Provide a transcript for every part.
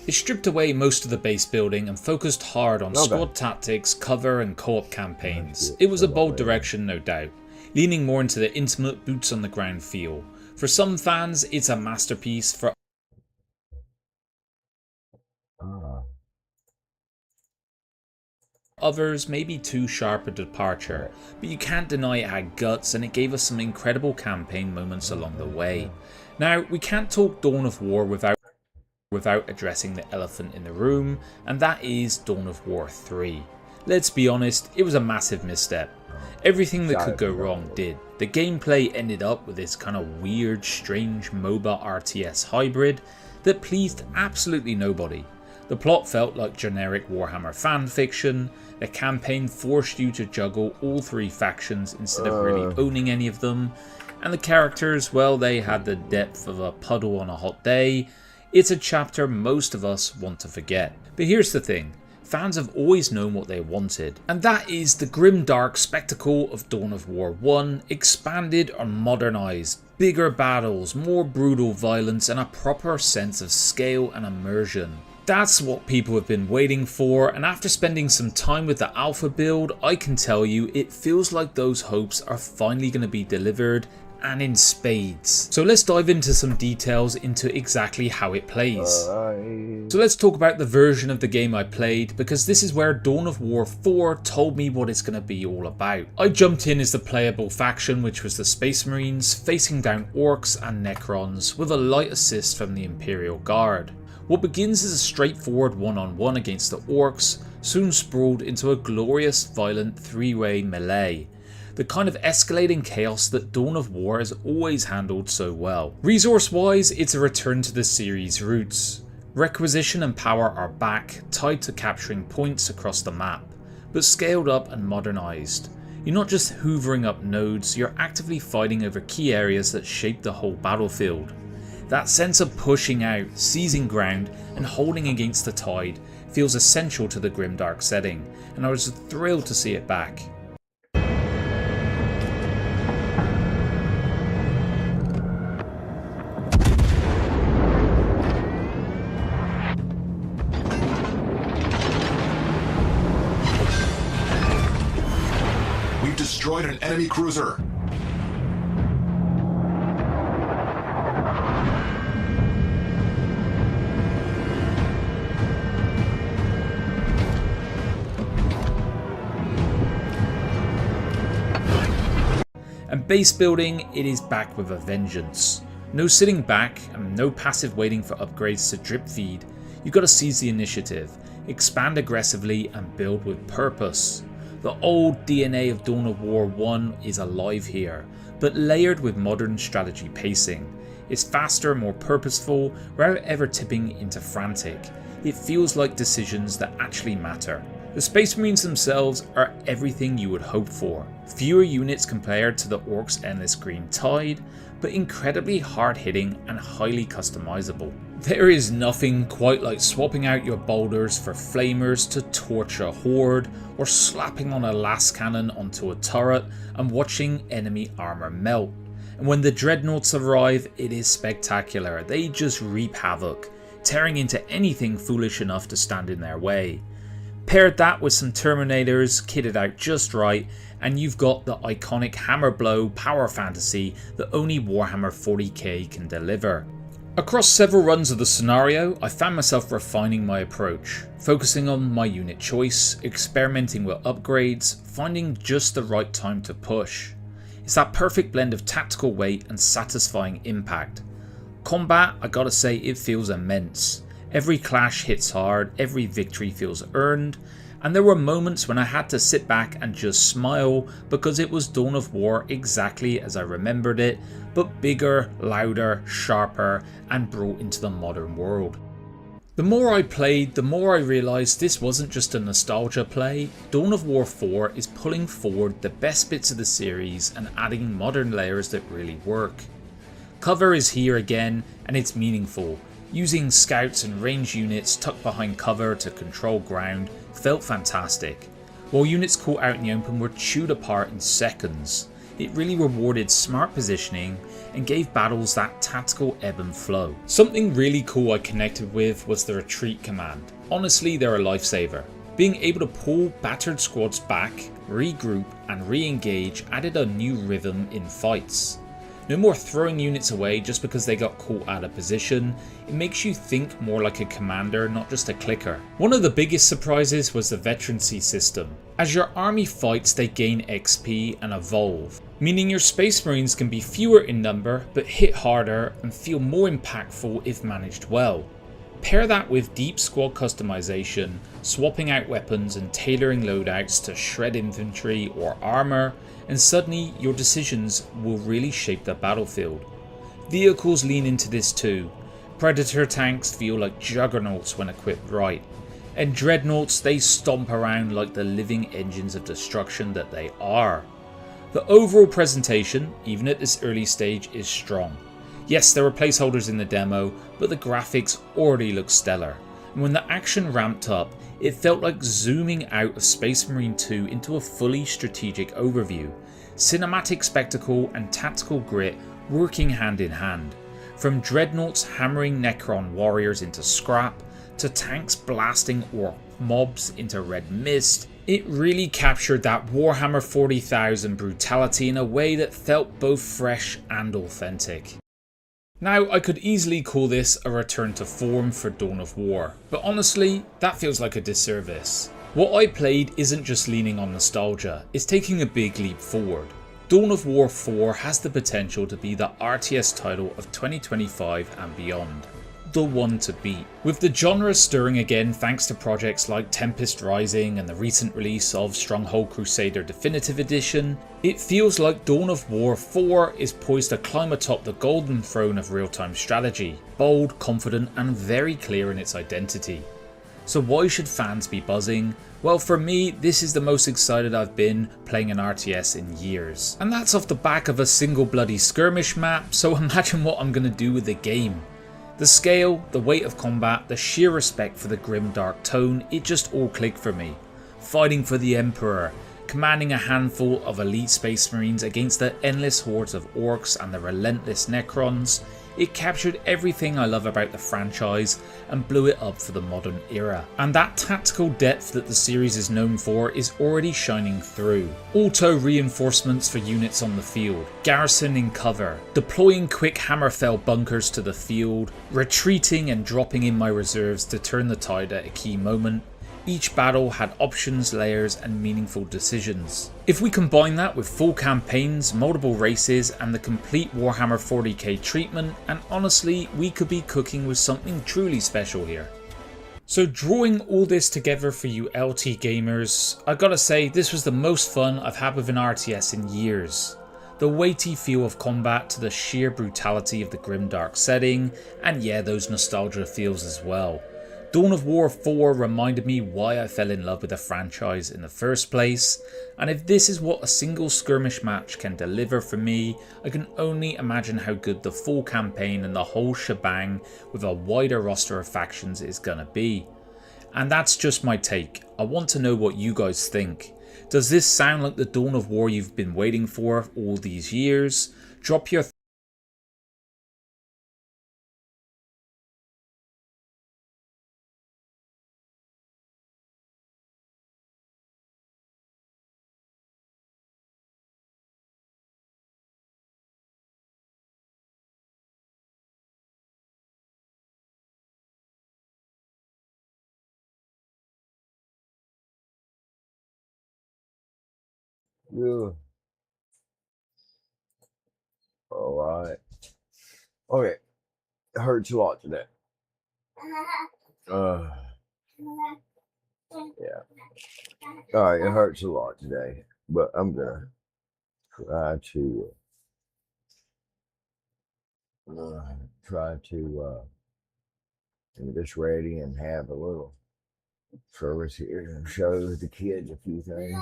It stripped away most of the base building and focused hard on squad tactics, cover and co-op campaigns. It was a bold direction, no doubt, leaning more into the intimate boots on the ground feel. For some fans, it's a masterpiece. For others, maybe too sharp a departure, but you can't deny it had guts and it gave us some incredible campaign moments along the way. Now, we can't talk Dawn of War without addressing the elephant in the room, and that is Dawn of War 3. Let's be honest, it was a massive misstep. Everything that could go wrong did. The gameplay ended up with this kind of weird, strange MOBA RTS hybrid that pleased absolutely nobody. The plot felt like generic Warhammer fanfiction, the campaign forced you to juggle all three factions instead of really owning any of them, and the characters, well, they had the depth of a puddle on a hot day. It's a chapter most of us want to forget. But here's the thing, fans have always known what they wanted, and that is the grim dark spectacle of Dawn of War 1 expanded or modernised. Bigger battles, more brutal violence and a proper sense of scale and immersion. That's what people have been waiting for, and after spending some time with the alpha build, I can tell you it feels like those hopes are finally going to be delivered, and in spades. So let's dive into some details into exactly how it plays. So let's talk about the version of the game I played, because this is where Dawn of War 4 told me what it's going to be all about. I jumped in as the playable faction, which was the Space Marines, facing down orcs and necrons with a light assist from the Imperial Guard. What begins as a straightforward one-on-one against the orcs soon sprawled into a glorious violent three-way melee. The kind of escalating chaos that Dawn of War has always handled so well. Resource-wise, it's a return to the series' roots. Requisition and power are back, tied to capturing points across the map, but scaled up and modernised. You're not just hoovering up nodes, you're actively fighting over key areas that shape the whole battlefield. That sense of pushing out, seizing ground, and holding against the tide feels essential to the grimdark setting, and I was thrilled to see it back. We've destroyed an enemy cruiser. And base building, it is back with a vengeance. No sitting back and no passive waiting for upgrades to drip feed. You gotta seize the initiative, expand aggressively and build with purpose. The old DNA of Dawn of War 1 is alive here, but layered with modern strategy pacing. It's faster, more purposeful, without ever tipping into frantic. It feels like decisions that actually matter. The Space Marines themselves are everything you would hope for. Fewer units compared to the Orcs' endless green tide, but incredibly hard-hitting and highly customizable. There is nothing quite like swapping out your boulders for flamers to torch a horde, or slapping on a las cannon onto a turret and watching enemy armor melt. And when the dreadnoughts arrive, it is spectacular. They just reap havoc, tearing into anything foolish enough to stand in their way. Paired that with some Terminators kitted out just right, and you've got the iconic hammer blow power fantasy that only Warhammer 40k can deliver. Across several runs of the scenario, I found myself refining my approach, focusing on my unit choice, experimenting with upgrades, finding just the right time to push. It's that perfect blend of tactical weight and satisfying impact. Combat, I gotta say, it feels immense. Every clash hits hard, every victory feels earned, and there were moments when I had to sit back and just smile because it was Dawn of War exactly as I remembered it, but bigger, louder, sharper, and brought into the modern world. The more I played, the more I realised this wasn't just a nostalgia play. Dawn of War 4 is pulling forward the best bits of the series and adding modern layers that really work. Cover is here again, and it's meaningful. Using scouts and range units tucked behind cover to control ground felt fantastic, while units caught out in the open were chewed apart in seconds. It really rewarded smart positioning and gave battles that tactical ebb and flow. Something really cool I connected with was the retreat command. Honestly, they're a lifesaver. Being able to pull battered squads back, regroup and re-engage added a new rhythm in fights. No more throwing units away just because they got caught out of position. It makes you think more like a commander, not just a clicker. One of the biggest surprises was the veterancy system. As your army fights, they gain XP and evolve, meaning your Space Marines can be fewer in number but hit harder and feel more impactful if managed well. Pair that with deep squad customization, swapping out weapons and tailoring loadouts to shred infantry or armor, and suddenly your decisions will really shape the battlefield. Vehicles lean into this too. Predator tanks feel like juggernauts when equipped right, and dreadnoughts, they stomp around like the living engines of destruction that they are. The overall presentation, even at this early stage, is strong. Yes, there were placeholders in the demo, but the graphics already look stellar, and when the action ramped up, it felt like zooming out of Space Marine 2 into a fully strategic overview. Cinematic spectacle and tactical grit working hand in hand. From dreadnoughts hammering Necron warriors into scrap, to tanks blasting orc mobs into red mist, it really captured that Warhammer 40,000 brutality in a way that felt both fresh and authentic. Now, I could easily call this a return to form for Dawn of War, but honestly, that feels like a disservice. What I played isn't just leaning on nostalgia, it's taking a big leap forward. Dawn of War 4 has the potential to be the RTS title of 2025 and beyond. The one to beat. With the genre stirring again thanks to projects like Tempest Rising and the recent release of Stronghold Crusader Definitive Edition, it feels like Dawn of War 4 is poised to climb atop the golden throne of real-time strategy, bold, confident and very clear in its identity. So why should fans be buzzing? Well, for me, this is the most excited I've been playing an RTS in years. And that's off the back of a single bloody skirmish map, so imagine what I'm gonna do with the game. The scale, the weight of combat, the sheer respect for the grim dark tone, it just all clicked for me. Fighting for the Emperor, commanding a handful of elite Space Marines against the endless hordes of orcs and the relentless Necrons, it captured everything I love about the franchise and blew it up for the modern era. And that tactical depth that the series is known for is already shining through. Auto reinforcements for units on the field, garrisoning cover, deploying quick hammerfell bunkers to the field, retreating and dropping in my reserves to turn the tide at a key moment. Each battle had options, layers and meaningful decisions. If we combine that with full campaigns, multiple races and the complete Warhammer 40k treatment, and honestly we could be cooking with something truly special here. So drawing all this together for you LT gamers, I gotta say this was the most fun I've had with an RTS in years. The weighty feel of combat to the sheer brutality of the grimdark setting, and yeah, those nostalgia feels as well. Dawn of War 4 reminded me why I fell in love with the franchise in the first place, and if this is what a single skirmish match can deliver for me, I can only imagine how good the full campaign and the whole shebang with a wider roster of factions is gonna be. And that's just my take. I want to know what you guys think. Does this sound like the Dawn of War you've been waiting for all these years? Drop your Yeah. All right. Okay. It hurts a lot today. Uh, yeah. All right. It hurts a lot today, but I'm gonna try to get this ready and have a little service here and show the kids a few things.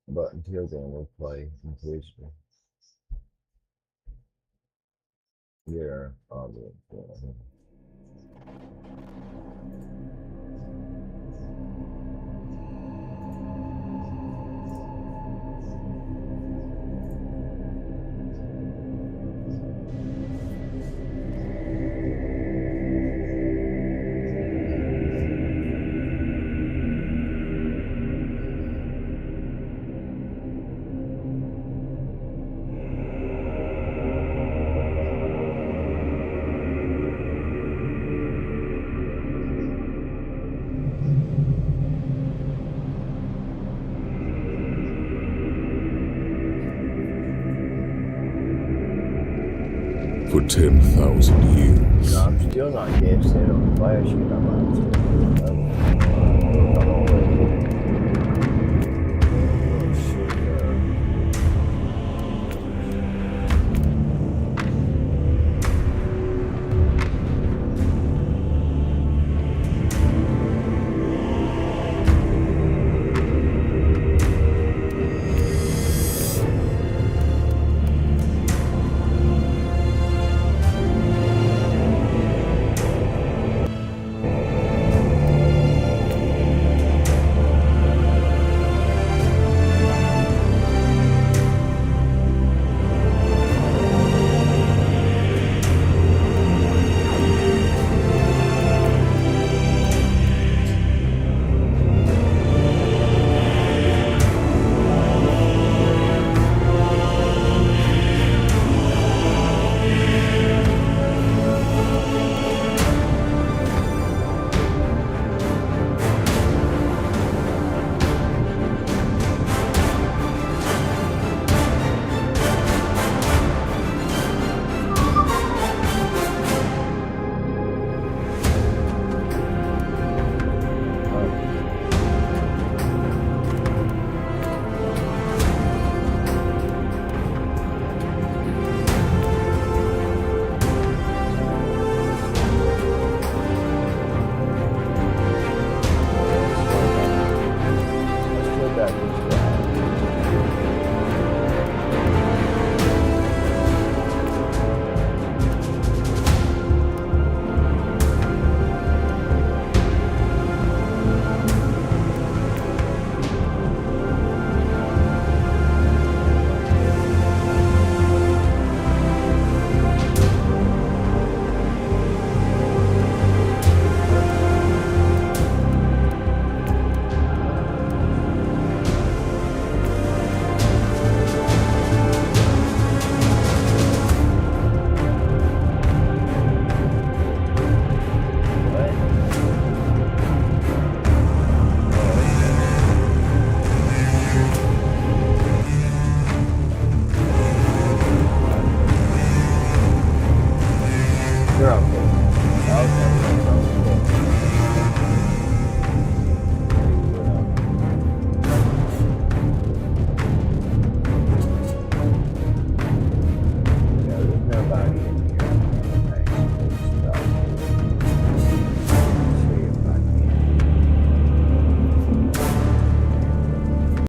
But until then, we'll play some Twister. Yeah, probably. for 10,000 years. No, I'm still not dead set on flashing. I'm not.